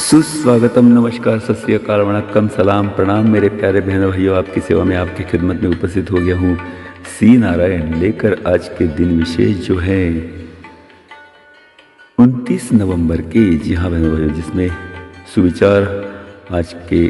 सुस्वागतम, नमस्कार, सत श्री अकाल, वणक्कम, सलाम, प्रणाम मेरे प्यारे बहनों भाइयों। आपकी सेवा में आपकी खिदमत में उपस्थित हो गया हूँ सी नारायण लेकर आज के दिन विशेष जो है 29 नवंबर के। जी हाँ बहनों भाइयों, जिसमें सुविचार, आज के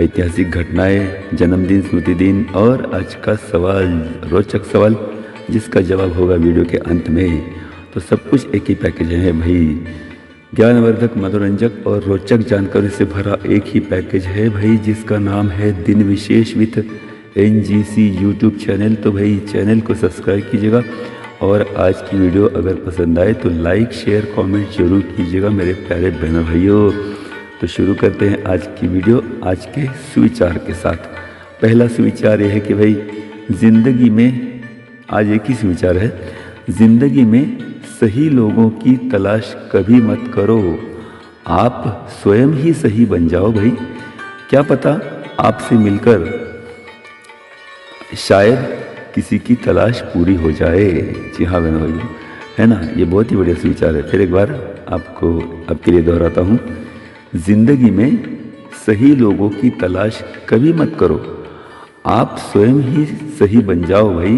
ऐतिहासिक घटनाएं, जन्मदिन, स्मृति दिन और आज का सवाल, रोचक सवाल जिसका जवाब होगा वीडियो के अंत में। तो सब कुछ एक ही पैकेज है भाई, ज्ञानवर्धक, मनोरंजक और रोचक जानकारी से भरा एक ही पैकेज है भाई, जिसका नाम है दिन विशेष विथ NGC यूट्यूब चैनल। तो भाई चैनल को सब्सक्राइब कीजिएगा और आज की वीडियो अगर पसंद आए तो लाइक, शेयर, कमेंट जरूर कीजिएगा मेरे प्यारे बहनों भाइयों। तो शुरू करते हैं आज की वीडियो आज के सुविचार के साथ। पहला सुविचार यह है कि भाई जिंदगी में, आज एक ही सुविचार है, जिंदगी में सही लोगों की तलाश कभी मत करो, आप स्वयं ही सही बन जाओ भाई। क्या पता आपसे मिलकर शायद किसी की तलाश पूरी हो जाए। जी हाँ बहनों भाइयों, है ना, ये बहुत ही बढ़िया सुविचार है। फिर एक बार आपके लिए दोहराता हूँ, जिंदगी में सही लोगों की तलाश कभी मत करो, आप स्वयं ही सही बन जाओ भाई।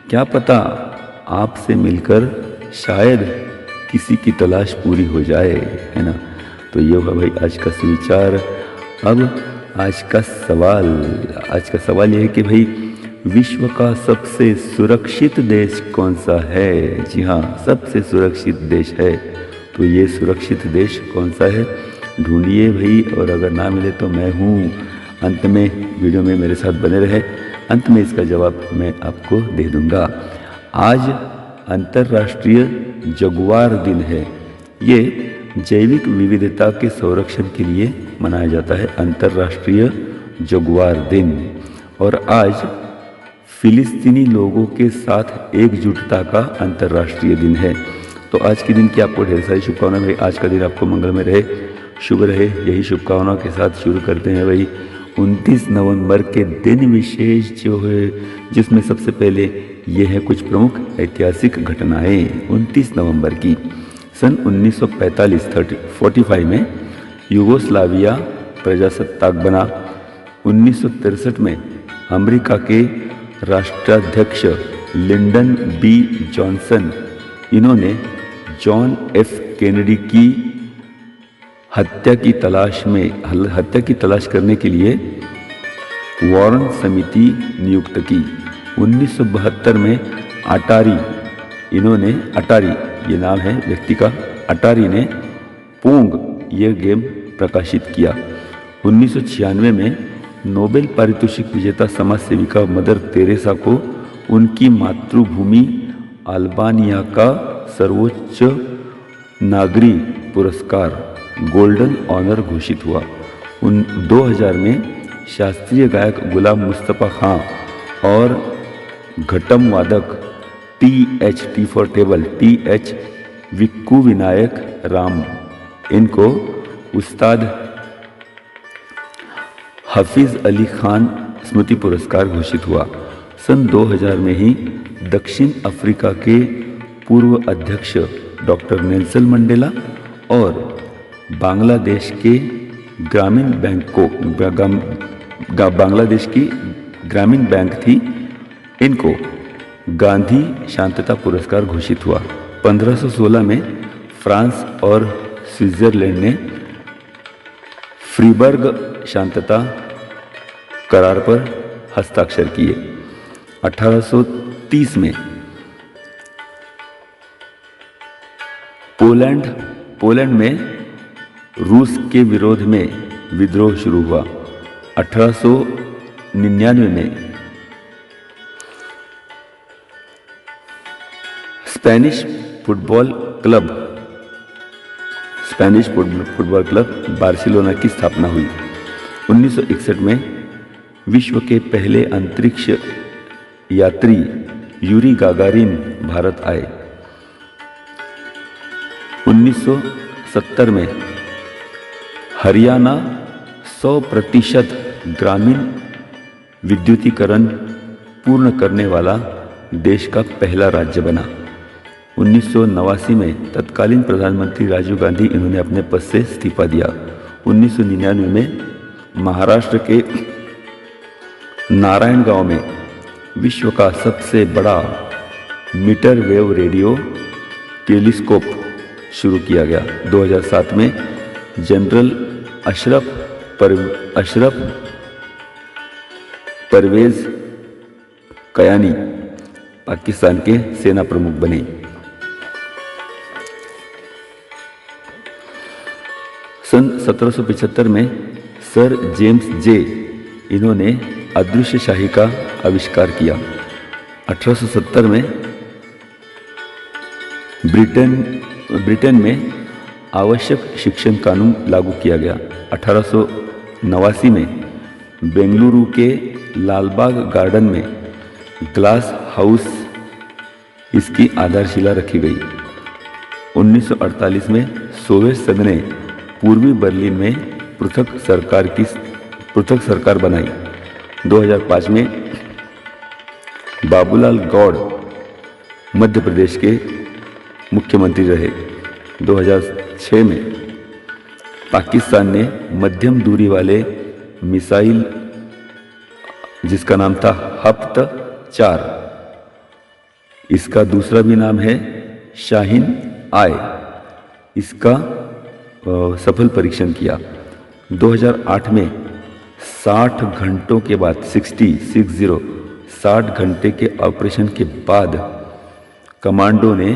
क्या पता आपसे मिलकर शायद किसी की तलाश पूरी हो जाए, है ना। तो ये होगा भाई आज का सुविचार। अब आज का सवाल ये है कि भाई विश्व का सबसे सुरक्षित देश कौन सा है। जी हाँ, सबसे सुरक्षित देश है। तो ये सुरक्षित देश कौन सा है ढूंढिए भाई, और अगर ना मिले तो मैं हूँ। अंत में वीडियो में मेरे साथ बने रहे, अंत में इसका जवाब मैं आपको दे दूँगा। आज अंतर्राष्ट्रीय जगुआर दिन है। ये जैविक विविधता के संरक्षण के लिए मनाया जाता है, अंतर्राष्ट्रीय जगुआर दिन। और आज फिलिस्तीनी लोगों के साथ एकजुटता का अंतर्राष्ट्रीय दिन है। तो आज के दिन की आपको ढेर सारी शुभकामनाएं भाई। आज का दिन आपको मंगलमय रहे, शुभ रहे, यही शुभकामनाओं के साथ शुरू करते हैं भाई 29 नवंबर के दिन विशेष जो है, जिसमें सबसे पहले ये है कुछ प्रमुख ऐतिहासिक घटनाएं। 29 नवंबर की सन 1945 में यूगोस्लाविया प्रजासत्ताक बना। 1963 में अमेरिका के राष्ट्राध्यक्ष लिंडन बी जॉनसन, इन्होंने जॉन एफ कैनेडी की हत्या की तलाश करने के लिए वारन समिति नियुक्त की। 1972 में अटारी, ये नाम है व्यक्ति का, अटारी ने पोंग यह गेम प्रकाशित किया। 1996 में नोबेल पारितोषिक विजेता समाज सेविका मदर तेरेसा को उनकी मातृभूमि अल्बानिया का सर्वोच्च नागरिक पुरस्कार गोल्डन ऑनर घोषित हुआ। 2000 में शास्त्रीय गायक गुलाम मुस्तफा खां और घटम वादक TH विक्कू विनायक राम, इनको उस्ताद हफीज अली खान स्मृति पुरस्कार घोषित हुआ। सन 2000 में ही दक्षिण अफ्रीका के पूर्व अध्यक्ष डॉक्टर नेल्सन मंडेला और बांग्लादेश की ग्रामीण बैंक थी, इनको गांधी शांतता पुरस्कार घोषित हुआ। 1516 में फ्रांस और स्विट्जरलैंड ने फ्रीबर्ग शांतता करार पर हस्ताक्षर किए। 1830 में पोलैंड में रूस के विरोध में विद्रोह शुरू हुआ। 1899 में स्पेनिश फुटबॉल क्लब बार्सिलोना की स्थापना हुई। 1961 में विश्व के पहले अंतरिक्ष यात्री यूरी गागारिन भारत आए। 1970 में हरियाणा 100% ग्रामीण विद्युतीकरण पूर्ण करने वाला देश का पहला राज्य बना। 1989 में तत्कालीन प्रधानमंत्री राजीव गांधी, इन्होंने अपने पद से इस्तीफा दिया। 1999 में महाराष्ट्र के नारायणगांव में विश्व का सबसे बड़ा मीटर वेव रेडियो टेलीस्कोप शुरू किया गया। 2007 में जनरल अशरफ परवेज कयानी पाकिस्तान के सेना प्रमुख बने। सन 1775 में सर जेम्स जे इन्होंने अदृश्य शाही का आविष्कार किया। 1870 में ब्रिटेन में आवश्यक शिक्षण कानून लागू किया गया। 1889 में बेंगलुरु के लालबाग गार्डन में ग्लास हाउस इसकी आधारशिला रखी गई। 1948 में सोवियत संघ ने पूर्वी बर्लिन में पृथक सरकार बनाई। 2005 में बाबूलाल गौड़ मध्य प्रदेश के मुख्यमंत्री रहे। 2006 में पाकिस्तान ने मध्यम दूरी वाले मिसाइल जिसका नाम था हफ्त-4, इसका दूसरा भी नाम है शाहीन आई, इसका सफल परीक्षण किया। 2008 में 60 घंटों के बाद 60 घंटे के ऑपरेशन के बाद कमांडो ने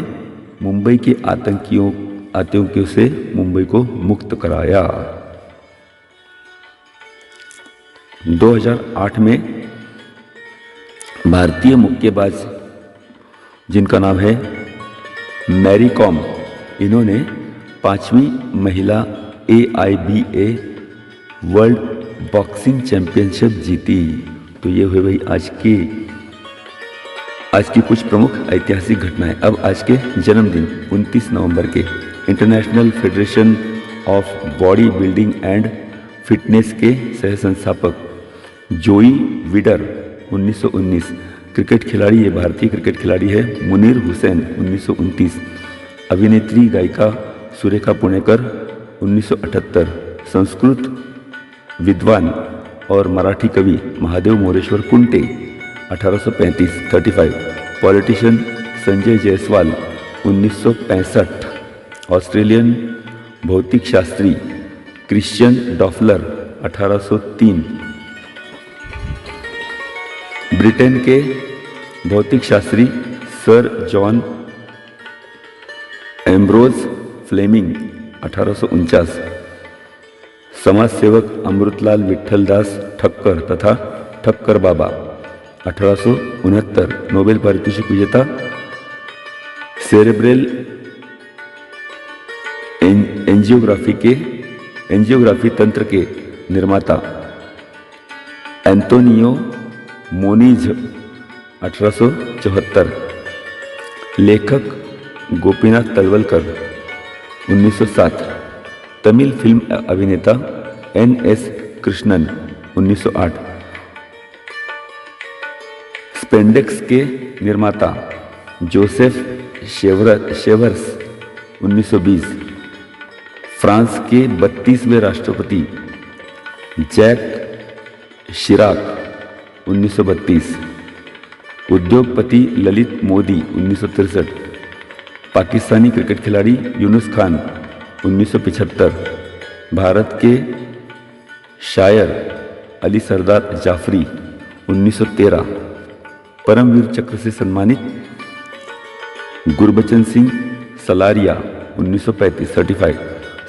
मुंबई के आतंकियों से मुंबई को मुक्त कराया। 2008 में भारतीय मुक्केबाज जिनका नाम है मैरी कॉम, इन्होंने 5वीं महिला AIBA वर्ल्ड बॉक्सिंग चैंपियनशिप जीती। तो ये हुई भाई आज की कुछ प्रमुख ऐतिहासिक घटनाएं। अब आज के जन्मदिन 29 नवंबर के international federation of body building and fitness के सह संस्थापक जोई विडर 1919। क्रिकेट खिलाड़ी, ये भारतीय क्रिकेट खिलाड़ी है मुनीर हुसैन 1929। अभिनेत्री गायिका सुरेखा पुणेकर 1978। संस्कृत विद्वान और मराठी कवि महादेव मोरेश्वर कुंटे 1835। पॉलिटिशियन संजय जायसवाल 1965। ऑस्ट्रेलियन भौतिक शास्त्री क्रिश्चियन डॉफलर 1803। ब्रिटेन के भौतिक शास्त्री सर जॉन एम्ब्रोज फ्लेमिंग 1849। समाज सेवक अमृतलाल विठ्ठलदास ठक्कर तथा ठक्कर बाबा 1869। नोबेल पारितोषिक विजेता सेरेब्रल एंजियोग्राफी तंत्र के निर्माता एंटोनियो मोनिज 1874। लेखक गोपीनाथ तलवलकर 1907। तमिल फिल्म अभिनेता NS कृष्णन 1908। स्पेंडेक्स के निर्माता जोसेफ शेवर्स 1920। फ्रांस के 32वें राष्ट्रपति जैक शिराक 1932। उद्योगपति ललित मोदी 1963। पाकिस्तानी क्रिकेट खिलाड़ी यूनुस खान 1975। भारत के शायर अली सरदार जाफरी 1913। परमवीर चक्र से सम्मानित गुरबचन सिंह सलारिया 1935 सर्टिफाइड।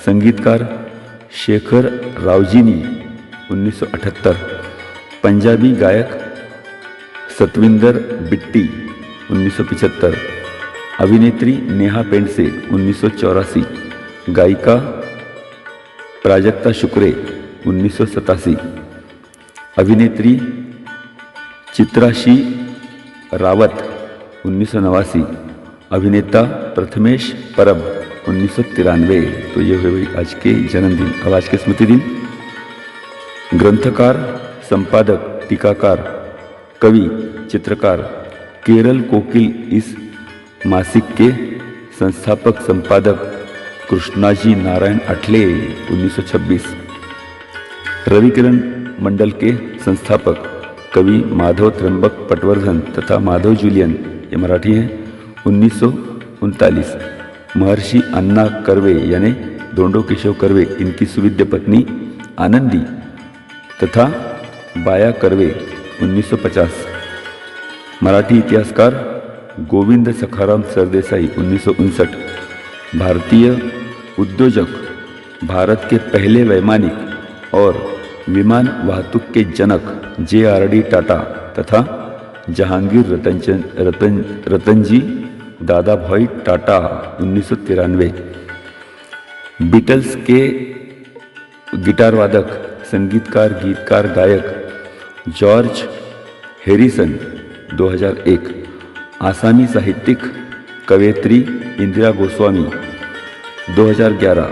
संगीतकार शेखर रावजीनी 1978। पंजाबी गायक सतविंदर बिट्टी 1975। अभिनेत्री नेहा पेंडसे 1984। गायिका प्राजक्ता शुक्रे 1987। अभिनेत्री चित्राशी रावत 1989। अभिनेता प्रथमेश परब 1993। तो ये हुए आज के जन्मदिन। अब आज के स्मृति दिन। ग्रंथकार, संपादक, टीकाकार, कवि, चित्रकार केरल कोकिल इस मासिक के संस्थापक संपादक कृष्णाजी नारायण अठले 1926। रविकिरण मंडल के संस्थापक कवि माधव त्र्यंबक पटवर्धन तथा माधव जूलियन, ये मराठी हैं, 1939। महर्षि अन्ना कर्वे यानी दोंडो केशव कर्वे, इनकी सुविद्य पत्नी आनंदी तथा बाया कर्वे, 1950। मराठी इतिहासकार गोविंद सखाराम सरदेसाई, 1959। भारतीय उद्योजक, भारत के पहले वैमानिक और विमान वाहतुक के जनक JRD टाटा तथा जहांगीर रतनजी दादाभाई टाटा, 1993। बीटल्स के गिटार वादक, संगीतकार, गीतकार, गायक जॉर्ज हैरिसन, 2001। आसामी साहित्यिक कवयित्री इंदिरा गोस्वामी, 2011।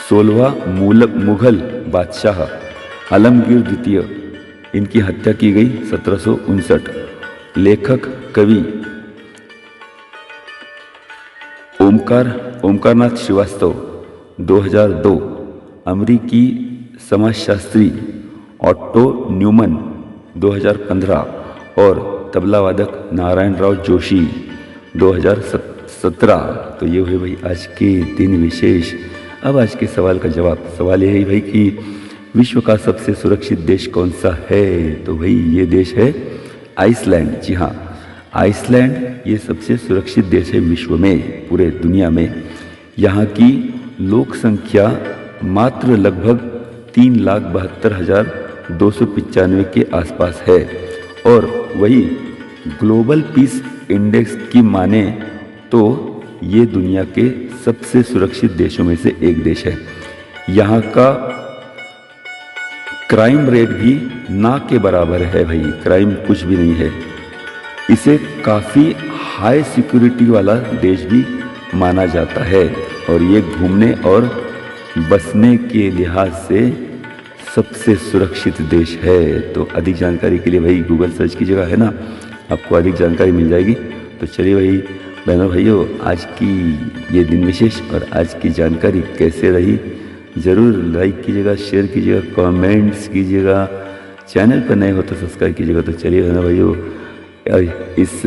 16वां मुगल बादशाह आलमगीर द्वितीय, इनकी हत्या की गई 1759। लेखक कवि ओमकारनाथ श्रीवास्तव, 2002। अमेरिकी समाजशास्त्री ऑट्टो न्यूमन, 2015। और तबला वादक नारायणराव जोशी, 2017। तो ये हुए भाई आज के दिन विशेष। अब आज के सवाल का जवाब, सवाल यही भाई कि विश्व का सबसे सुरक्षित देश कौन सा है? तो भाई ये देश है आइसलैंड। जी हाँ, आइसलैंड ये सबसे सुरक्षित देश है विश्व में, पूरे दुनिया में। यहाँ की लोक संख्या मात्र लगभग 3,72,295 के आसपास है। और वही ग्लोबल पीस इंडेक्स की माने तो ये दुनिया के सबसे सुरक्षित देशों में से एक देश है। यहाँ का क्राइम रेट भी ना के बराबर है भाई, क्राइम कुछ भी नहीं है। इसे काफ़ी हाई सिक्योरिटी वाला देश भी माना जाता है और ये घूमने और बसने के लिहाज से सबसे सुरक्षित देश है। तो अधिक जानकारी के लिए भाई गूगल सर्च कीजिएगा, है ना, आपको अधिक जानकारी मिल जाएगी। तो चलिए भाई बहनों भाइयों, आज की ये दिन विशेष और आज की जानकारी कैसे रही ज़रूर लाइक कीजिएगा, शेयर कीजिएगा, कमेंट्स कीजिएगा, चैनल पर नए हो तो सब्सक्राइब कीजिएगा। तो चलिए बहनों भाइयों, इस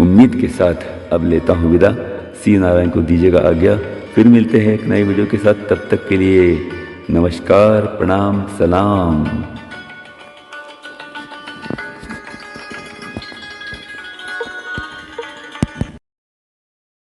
उम्मीद के साथ अब लेता हूँ विदा। सी नारायण को दीजिएगा आज्ञा, फिर मिलते हैं एक नई वीडियो के साथ। तब तक के लिए नमस्कार, प्रणाम, सलाम।